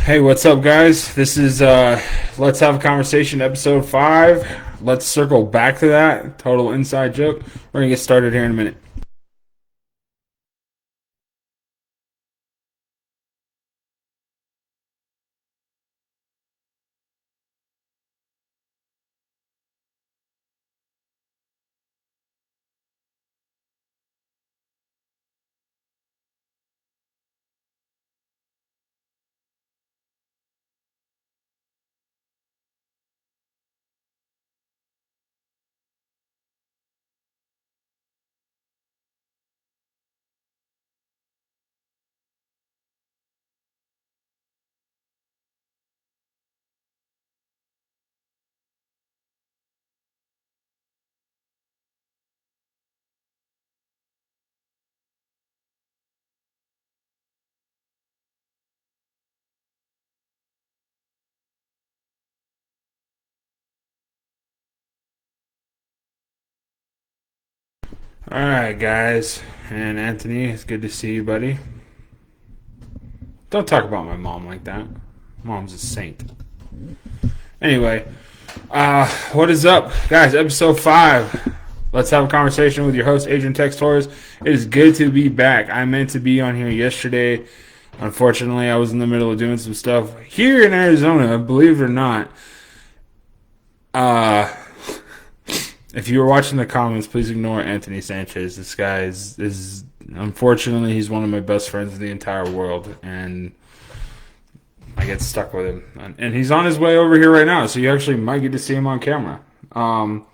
Hey, what's up, guys? This is Let's Have a Conversation, episode 5. Let's circle back to that. Total inside joke. We're going to get started here in a minute. All right, guys. And Anthony, it's good to see you, buddy. Don't talk about my mom like that. Mom's a saint. Anyway, what is up, guys? Episode 5. Let's have a conversation with your host, Adrian Tex Torres. It is good to be back. I meant to be on here yesterday. Unfortunately, I was in the middle of doing some stuff here in Arizona, believe it or not. If you were watching the comments, please ignore Anthony Sanchez. This guy is unfortunately, he's one of my best friends in the entire world, and I get stuck with him. And he's on his way over here right now, so you actually might get to see him on camera. But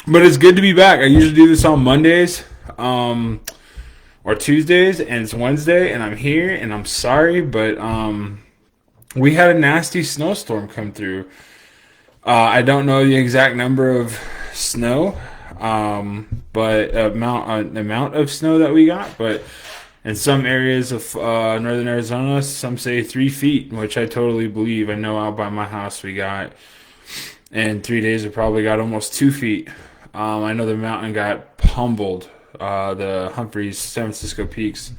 it's good to be back. I usually do this on Mondays or Tuesdays, and it's Wednesday, and I'm here, and I'm sorry, but we had a nasty snowstorm come through. I don't know the exact number of snow, but amount of snow that we got. But in some areas of northern Arizona, some say 3 feet, which I totally believe. I know out by my house we got, in 3 days we probably got almost 2 feet. I know the mountain got pummeled. The Humphreys, San Francisco Peaks,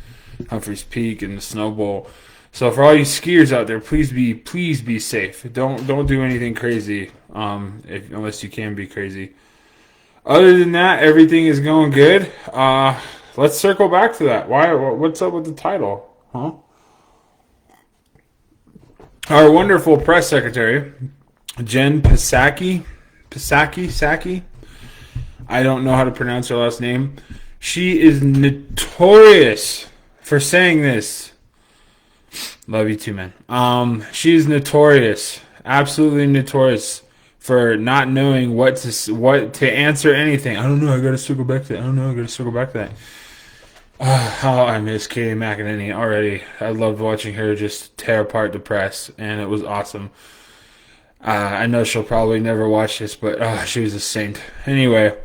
Humphreys Peak, and the Snow Bowl. So for all you skiers out there, please be safe. Don't do anything crazy, unless you can be crazy. Other than that, everything is going good. Let's circle back to that. What's up with the title? Huh? Our wonderful press secretary, Jen Psaki. I don't know how to pronounce her last name. She is notorious for saying this. Love you too, man. She's notorious, absolutely notorious for not knowing what to answer anything. I don't know. I gotta circle back to that. How I miss Katie McEnany already. I loved watching her just tear apart the press, and it was awesome. I know she'll probably never watch this, but she was a saint. Anyway.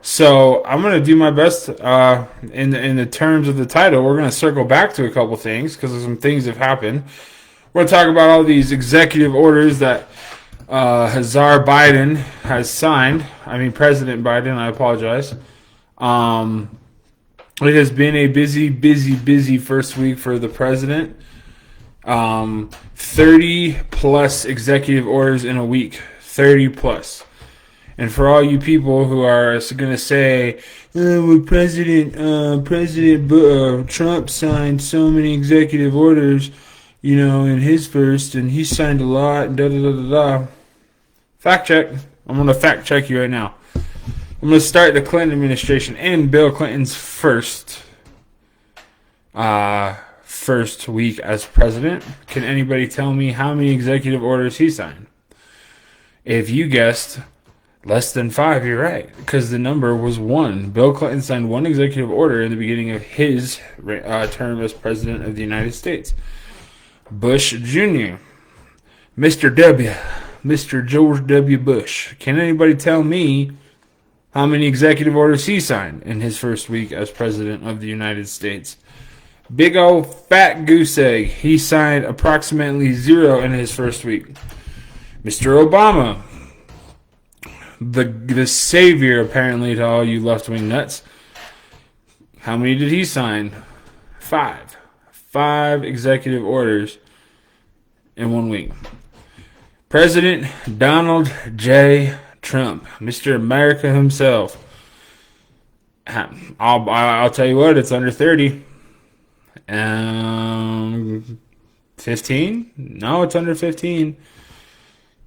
So I'm gonna do my best in the terms of the title. We're gonna circle back to a couple things because some things have happened. We're gonna talk about all these executive orders that Hazar Biden has signed. I mean President Biden. I apologize. It has been a busy first week for the president. 30 plus executive orders in a week. 30 plus. And for all you people who are going to say, well, President Trump signed so many executive orders, in his first, and he signed a lot, and da-da-da-da-da. Fact check. I'm going to fact check you right now. I'm going to start the Clinton administration and Bill Clinton's first week as president. Can anybody tell me how many executive orders he signed? If you guessed less than 5, you're right, because the number was 1. Bill Clinton signed 1 executive order in the beginning of his term as president of the United States. Bush Jr., Mr. George W. Bush. Can anybody tell me how many executive orders he signed in his first week as president of the United States? Big old fat goose egg. He signed approximately 0 in his first week. Mr. Obama, the savior apparently to all you left-wing nuts. How many did he sign? 5. 5 executive orders in 1 week. President Donald J. Trump, Mr. America himself. I'll tell you what, it's under 30. 15? No, it's under 15.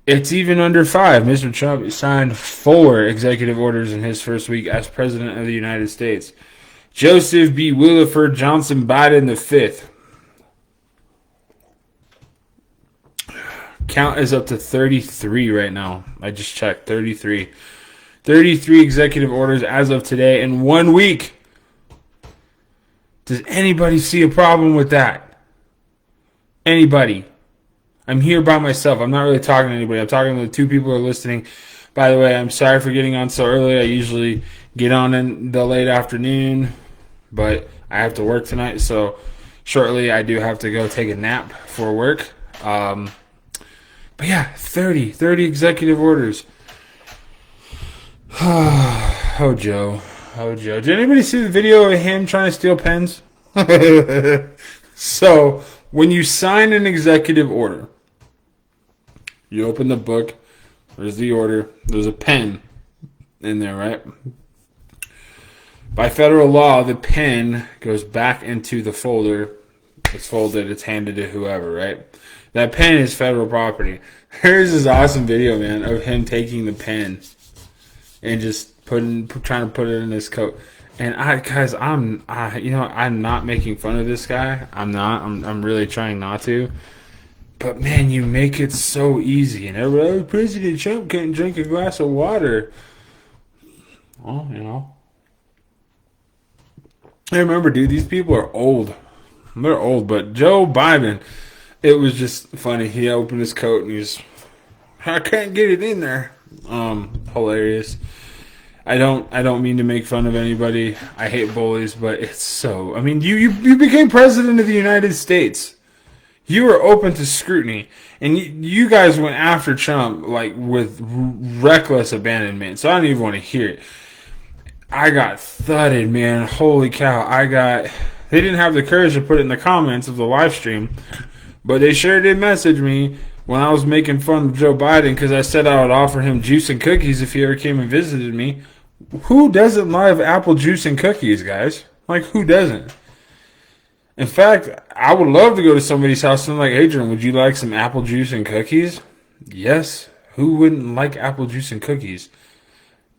It's even under 5. Mr. Trump signed 4 executive orders in his first week as President of the United States. Joseph B. Williford Johnson Biden the 5th. Count is up to 33 right now. I just checked. 33. 33 executive orders as of today in 1 week. Does anybody see a problem with that? Anybody? I'm here by myself. I'm not really talking to anybody. I'm talking to the 2 people who are listening. By the way, I'm sorry for getting on so early. I usually get on in the late afternoon, but I have to work tonight, so shortly I do have to go take a nap for work. But yeah, 30 executive orders. Oh, Joe. Did anybody see the video of him trying to steal pens? So, when you sign an executive order, you open the book, there's the order, there's a pen in there, right? By federal law, the pen goes back into the folder. It's folded, it's handed to whoever, right? That pen is federal property. Here's this awesome video, man, of him taking the pen and just trying to put it in his coat. And I'm not making fun of this guy. I'm not. I'm really trying not to. But man, you make it so easy. And everybody, President Trump couldn't drink a glass of water. Well, I remember, dude. These people are old. They're old. But Joe Biden, it was just funny. He opened his coat and I can't get it in there. Hilarious. I don't mean to make fun of anybody. I hate bullies, but it's so. I mean, you became president of the United States. You were open to scrutiny, and you guys went after Trump like with reckless abandonment. So I don't even want to hear it. I got thudded, man. Holy cow! They didn't have the courage to put it in the comments of the live stream, but they sure did message me when I was making fun of Joe Biden because I said I would offer him juice and cookies if he ever came and visited me. Who doesn't love apple juice and cookies, guys? Like, who doesn't? In fact, I would love to go to somebody's house and like, Adrian, would you like some apple juice and cookies? Yes. Who wouldn't like apple juice and cookies?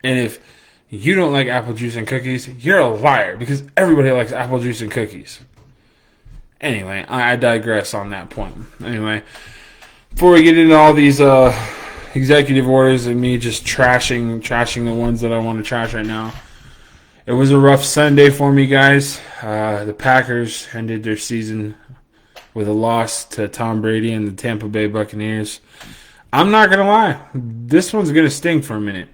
And if you don't like apple juice and cookies, you're a liar because everybody likes apple juice and cookies. Anyway, I digress on that point. Anyway, before we get into all these executive orders and me just trashing the ones that I want to trash right now, it was a rough Sunday for me, guys. The Packers ended their season with a loss to Tom Brady and the Tampa Bay Buccaneers. I'm not going to lie. This one's going to sting for a minute.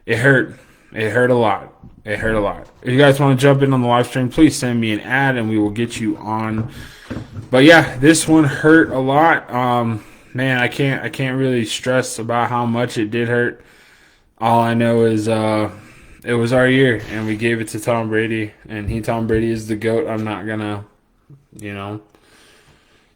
It hurt. It hurt a lot. If you guys want to jump in on the live stream, please send me an ad and we will get you on. But yeah, this one hurt a lot. Man, I can't really stress about how much it did hurt. All I know is it was our year and we gave it to Tom Brady, and Tom Brady is the GOAT. I'm not gonna,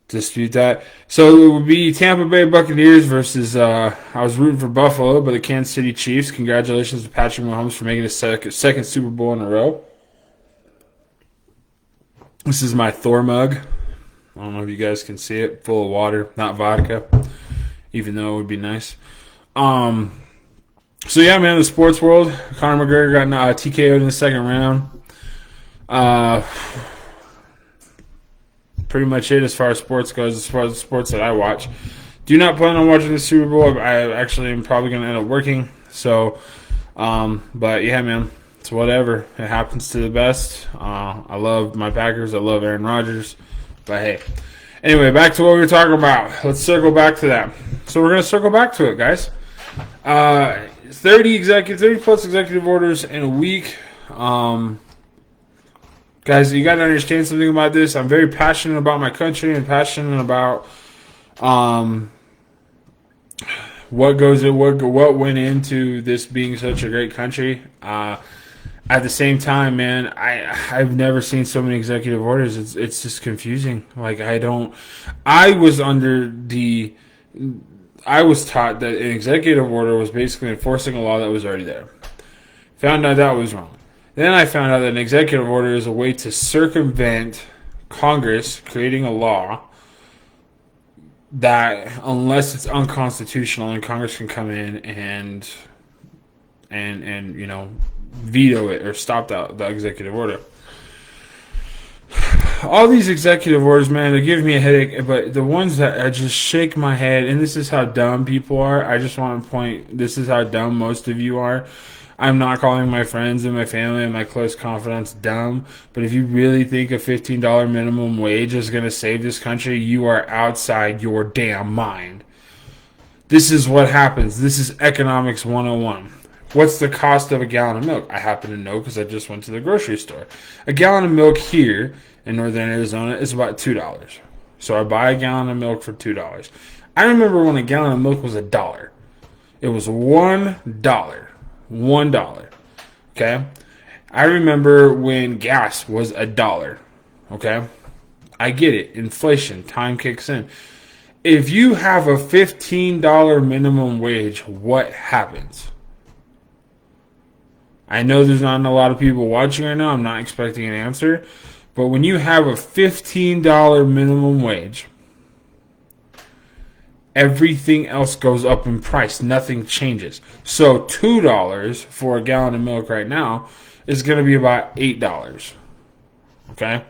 dispute that. So it would be Tampa Bay Buccaneers versus I was rooting for Buffalo, but the Kansas City Chiefs. Congratulations to Patrick Mahomes for making his second Super Bowl in a row. This is my Thor mug. I don't know if you guys can see it. Full of water, not vodka, even though it would be nice. So yeah, man, the sports world. Conor McGregor got TKO'd in the second round. Pretty much it as far as sports goes, as far as the sports that I watch. Do not plan on watching the Super Bowl. I actually am probably going to end up working. So, but yeah, man, it's whatever. It happens to the best. I love my Packers. I love Aaron Rodgers. But hey, anyway, back to what we were talking about. Let's circle back to that. So we're going to circle back to it, guys. 30 plus executive orders in a week. Guys, you got to understand something about this. I'm very passionate about my country and passionate about what went into this being such a great country. At the same time, man, I've never seen so many executive orders. It's just confusing. Like I was under the I was taught that an executive order was basically enforcing a law that was already there. Found out that was wrong. Then I found out that an executive order is a way to circumvent Congress creating a law that, unless it's unconstitutional, and Congress can come in and veto it or stop the executive order. All these executive orders, man, they give me a headache. But the ones that I just shake my head, and this is how dumb people are. I just want to point. This is how dumb most of you are. I'm not calling my friends and my family and my close confidants dumb, but if you really think a $15 minimum wage is going to save this country, you are outside your damn mind. This is what happens. This is economics 101. What's the cost of a gallon of milk? I happen to know because I just went to the grocery store. A gallon of milk here in northern Arizona is about $2. So I buy a gallon of milk for $2. I remember when a gallon of milk was $1. It was $1. $1. Okay? I remember when gas was $1. Okay? I get it. Inflation. Time kicks in. If you have a $15 minimum wage, what happens? I know there's not a lot of people watching right now. I'm not expecting an answer. But when you have a $15 minimum wage, everything else goes up in price. Nothing changes. So $2 for a gallon of milk right now is going to be about $8. Okay?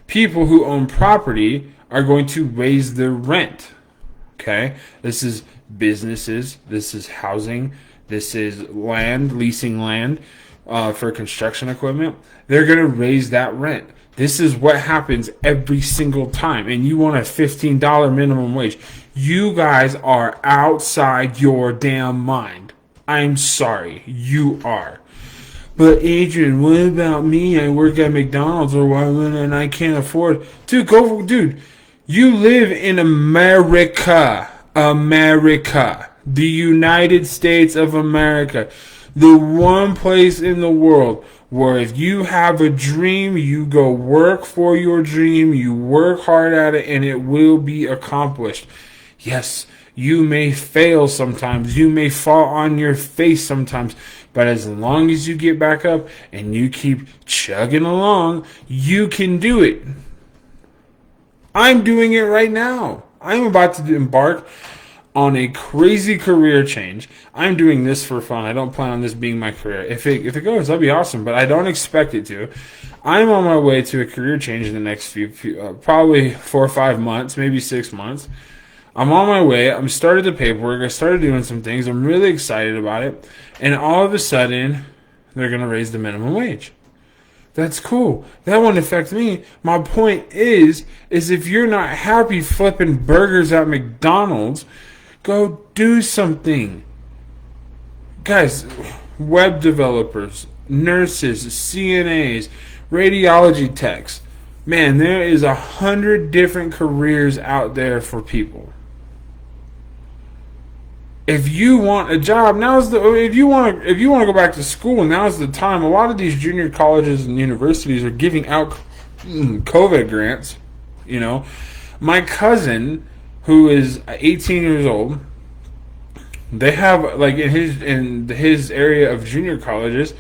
People who own property are going to raise their rent. Okay? This is businesses. This is housing. This is land, leasing land for construction equipment. They're going to raise that rent. This is what happens every single time. And you want a $15 minimum wage. You guys are outside your damn mind. I'm sorry. You are. But Adrian, what about me? I work at McDonald's or why and I can't afford. Dude, you live in America. America. The United States of America. The one place in the world where if you have a dream, you go work for your dream, you work hard at it, and it will be accomplished. Yes, you may fail sometimes. You may fall on your face sometimes. But as long as you get back up and you keep chugging along, you can do it. I'm doing it right now. I'm about to embark on a crazy career change. I'm doing this for fun. I don't plan on this being my career. If it goes, that'll be awesome, but I don't expect it to. I'm on my way to a career change in the next few probably 4 or 5 months, maybe 6 months. I'm on my way. I'm started the paperwork. I started doing some things. I'm really excited about it. And all of a sudden, they're going to raise the minimum wage. That's cool. That won't affect me. My point is if you're not happy flipping burgers at McDonald's, go do something. Guys, web developers, nurses, CNAs, radiology techs. Man, there is 100 different careers out there for people. If you want a job, if you want to go back to school, now's the time. A lot of these junior colleges and universities are giving out COVID grants. You know, my cousin, who is 18 years old, they have like in his area of junior colleges,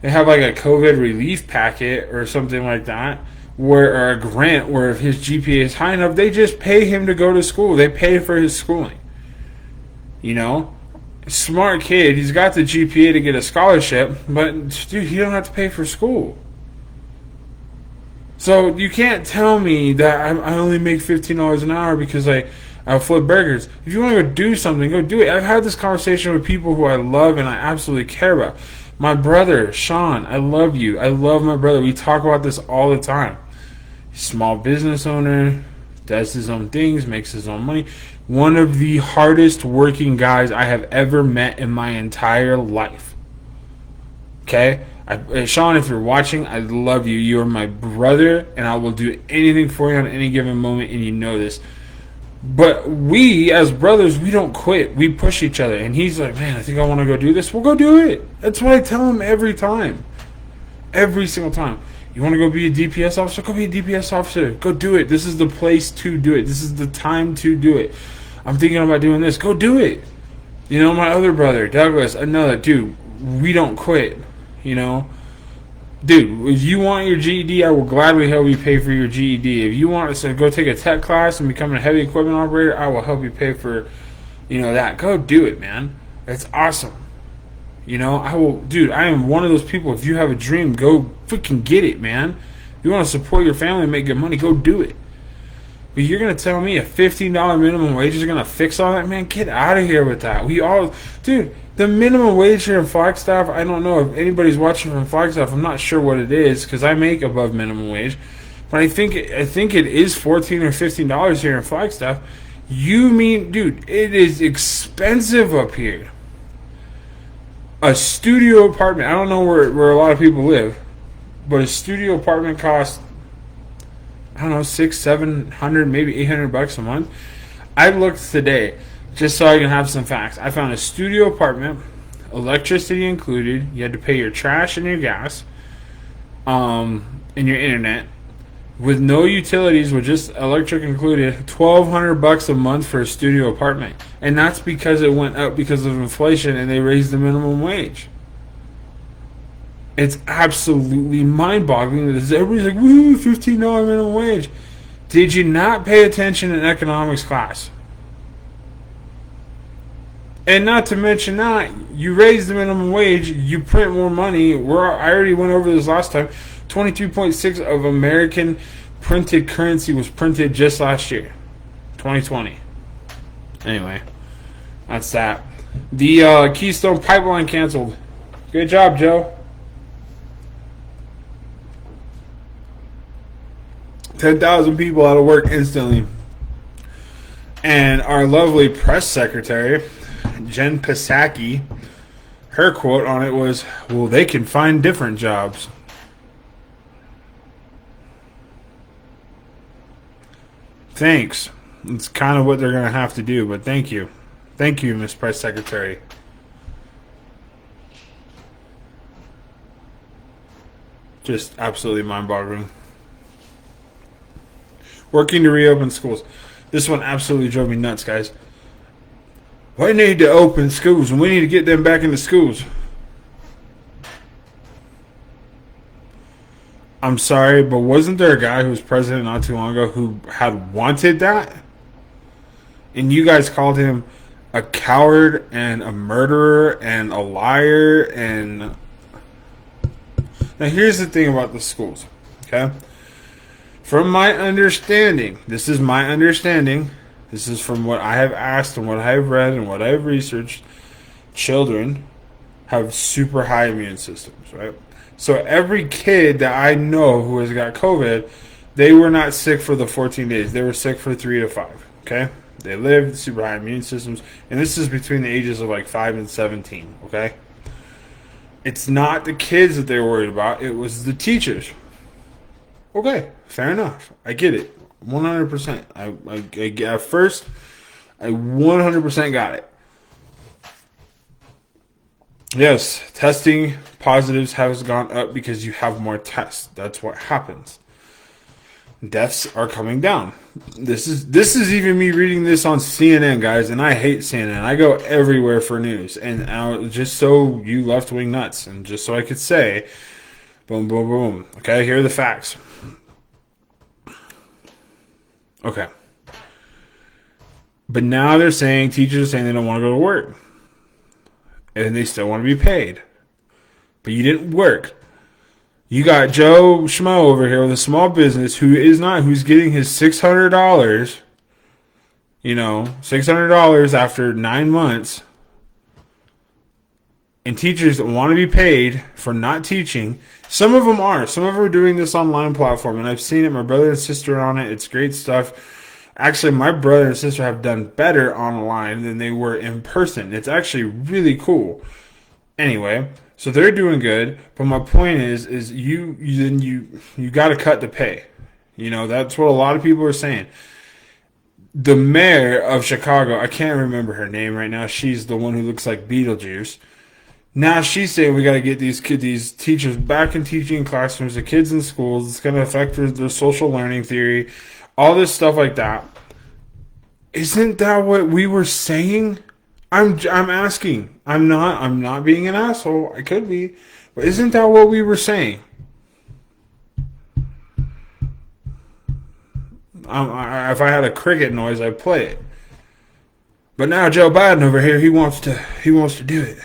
they have like a COVID relief packet or something like that, or a grant where if his GPA is high enough, they just pay him to go to school. They pay for his schooling. You know, smart kid. He's got the GPA to get a scholarship, but dude, he don't have to pay for school. So you can't tell me that I only make $15 an hour because I flip burgers. If you want to go do something, go do it. I've had this conversation with people who I love and I absolutely care about. My brother, Sean, I love you. I love my brother. We talk about this all the time. Small business owner, does his own things, makes his own money. One of the hardest working guys I have ever met in my entire life. Okay? Sean, if you're watching, I love you. You are my brother, and I will do anything for you on any given moment, and you know this. But we, as brothers, we don't quit. We push each other. And he's like, man, I think I want to go do this. We'll go do it. That's what I tell him every time. Every single time. You want to go be a DPS officer? Go be a DPS officer. Go do it. This is the place to do it. This is the time to do it. I'm thinking about doing this. Go do it. You know, my other brother, Douglas, I know that, dude, we don't quit. You know? Dude, if you want your GED, I will gladly help you pay for your GED. If you want to go take a tech class and become a heavy equipment operator, I will help you pay for, that. Go do it, man. That's awesome. I will, dude, I am one of those people. If you have a dream, go freaking get it, man. If you want to support your family and make good money, go do it. But you're going to tell me a $15 minimum wage is going to fix all that, man? Get out of here with that. Dude, the minimum wage here in Flagstaff, I don't know if anybody's watching from Flagstaff. I'm not sure what it is because I make above minimum wage. But I think it is $14 or $15 here in Flagstaff. Dude, it is expensive up here. A studio apartment, I don't know where a lot of people live, but a studio apartment costs, I don't know, $600-700, maybe $800 a month. I looked today just so I can have some facts. I found a studio apartment, electricity included. You had to pay your trash and your gas, and your internet, with no utilities, with just electric included. $1,200 a month for a studio apartment, and that's because it went up because of inflation and they raised the minimum wage. It's absolutely mind-boggling that everybody's like, "Woo, $15 minimum wage." Did you not pay attention in economics class? And not to mention that, you raise the minimum wage, you print more money. I already went over this last time. 22.6 of American printed currency was printed just last year, 2020. Anyway, that's that. The Keystone Pipeline canceled. Good job, Joe. 10,000 people out of work instantly. And our lovely press secretary, Jen Psaki, her quote on it was, "Well, they can find different jobs." Thanks. It's kind of what they're going to have to do, but thank you. Thank you, Miss Press Secretary. Just absolutely mind-boggling. Working to reopen schools. This one absolutely drove me nuts, guys. We need to open schools, and we need to get them back into schools. I'm sorry, but wasn't there a guy who was president not too long ago who had wanted that? And you guys called him a coward and a murderer and a liar. And now here's the thing about the schools, okay? From my understanding, this is from what I have asked and what I have read and what I have researched, children have super high immune systems, right? So every kid that I know who has got COVID, they were not sick for the 14 days. They were sick for 3 to 5, okay? They lived super high immune systems, and this is between the ages of like 5 and 17, okay? It's not the kids that they were worried about. It was the teachers. Okay, fair enough. I get it. 100%. At first, I 100% got it. Yes, testing positives has gone up because you have more tests. That's what happens. Deaths are coming down. This is even me reading this on CNN, guys, and I hate CNN. I go everywhere for news, and just so you left-wing nuts, and just so I could say, boom, boom, boom. Okay, here are the facts. Okay. But now they're saying, teachers are saying they don't want to go to work. And they still want to be paid. But you didn't work. You got Joe Schmo over here with a small business who's getting his $600, $600 after 9 months. And teachers that want to be paid for not teaching. Some of them are. Some of them are doing this online platform. And I've seen it. My brother and sister are on it. It's great stuff. Actually, my brother and sister have done better online than they were in person. It's actually really cool. Anyway, so they're doing good. But my point is you got to cut the pay. That's what a lot of people are saying. The mayor of Chicago, I can't remember her name right now. She's the one who looks like Beetlejuice. Now she's saying we got to get these teachers back in teaching classrooms, the kids in schools. It's going to affect their social learning theory, all this stuff like that. Isn't that what we were saying? I'm asking. I'm not being an asshole. I could be, but isn't that what we were saying? If I had a cricket noise, I'd play it. But now Joe Biden over here, he wants to do it.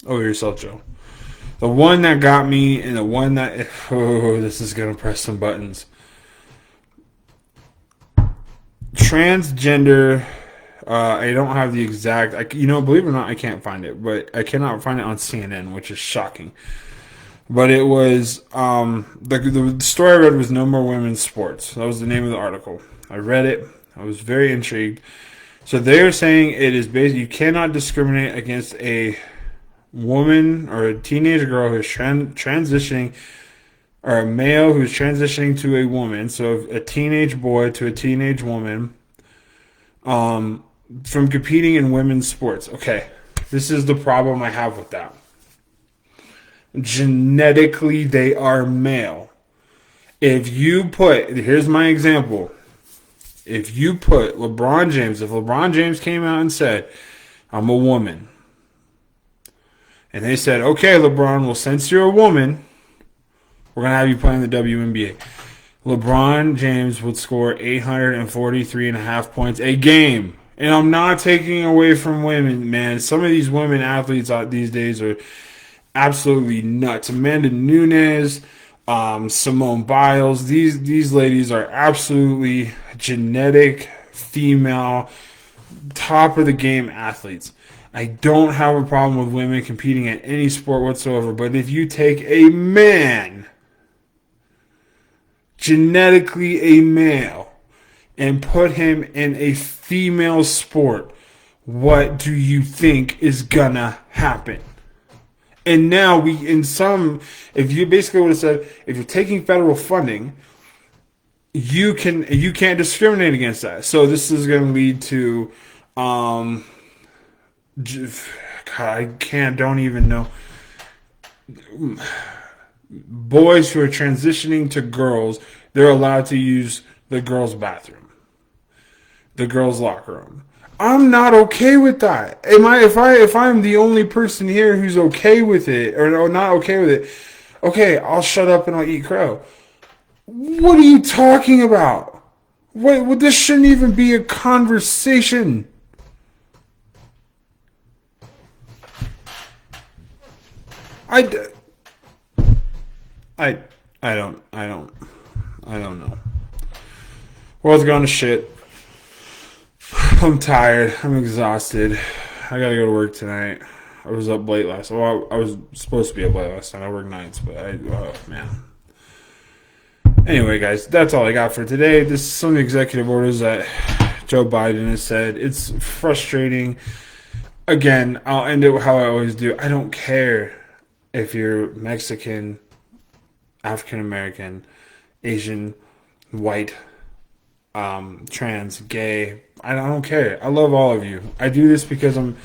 Over yourself, Joe. The one that got me, and the one that this is gonna press some buttons. Transgender. I don't have the exact. Believe it or not, I can't find it, but I cannot find it on CNN, which is shocking. But it was the story I read was No More Women's Sports. That was the name of the article. I read it. I was very intrigued. So they're saying it is basically you cannot discriminate against a woman or a teenage girl who's transitioning, or a male who's transitioning to a woman. So a teenage boy to a teenage woman, from competing in women's sports. Okay, this is the problem I have with that. Genetically, they are male. Here's my example. If you put LeBron James, if LeBron James came out and said, I'm a woman, and they said, okay, LeBron, well, since you're a woman, we're going to have you play in the WNBA. LeBron James would score 843.5 points a game. And I'm not taking away from women, man. Some of these women athletes these days are absolutely nuts. Amanda Nunes, Simone Biles, these ladies are absolutely genetic female, top of the game athletes. I don't have a problem with women competing at any sport whatsoever, but if you take a man, genetically a male, and put him in a female sport, what do you think is gonna happen? And now if you basically would have said, if you're taking federal funding, you can't discriminate against that. So this is going to lead to, God, don't even know. Boys who are transitioning to girls, they're allowed to use the girls' bathroom, the girls' locker room. I'm not okay with that. If I'm the only person here who's okay with it, or not okay with it, okay, I'll shut up and I'll eat crow. What are you talking about? Wait, this shouldn't even be a conversation. I don't know. World's gone to shit. I'm tired. I'm exhausted. I gotta go to work tonight. I was up late last night. Well, I was supposed to be up late last night. I work nights, but oh man. Anyway, guys, that's all I got for today. This is some executive orders that Joe Biden has said. It's frustrating. Again, I'll end it how I always do. I don't care if you're Mexican, African American, Asian, white, trans, gay. I don't care. I love all of you. I do this because I'm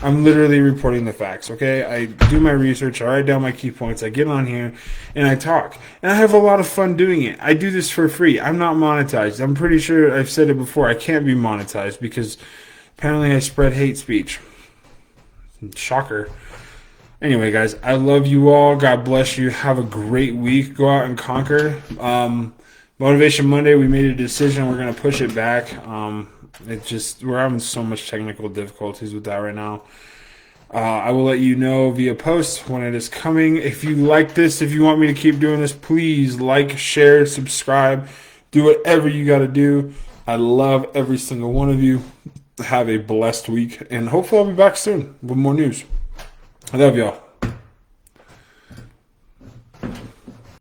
literally reporting the facts, okay? I do my research, I write down my key points, I get on here, and I talk. And I have a lot of fun doing it. I do this for free. I'm not monetized. I'm pretty sure I've said it before. I can't be monetized because apparently I spread hate speech. Shocker. Anyway, guys, I love you all. God bless you. Have a great week. Go out and conquer. Motivation Monday, we made a decision. We're going to push it back. We're having so much technical difficulties with that right now. I will let you know via post when it is coming. If you like this, if you want me to keep doing this, please like, share, subscribe. Do whatever you got to do. I love every single one of you. Have a blessed week. And hopefully I'll be back soon with more news. I love y'all.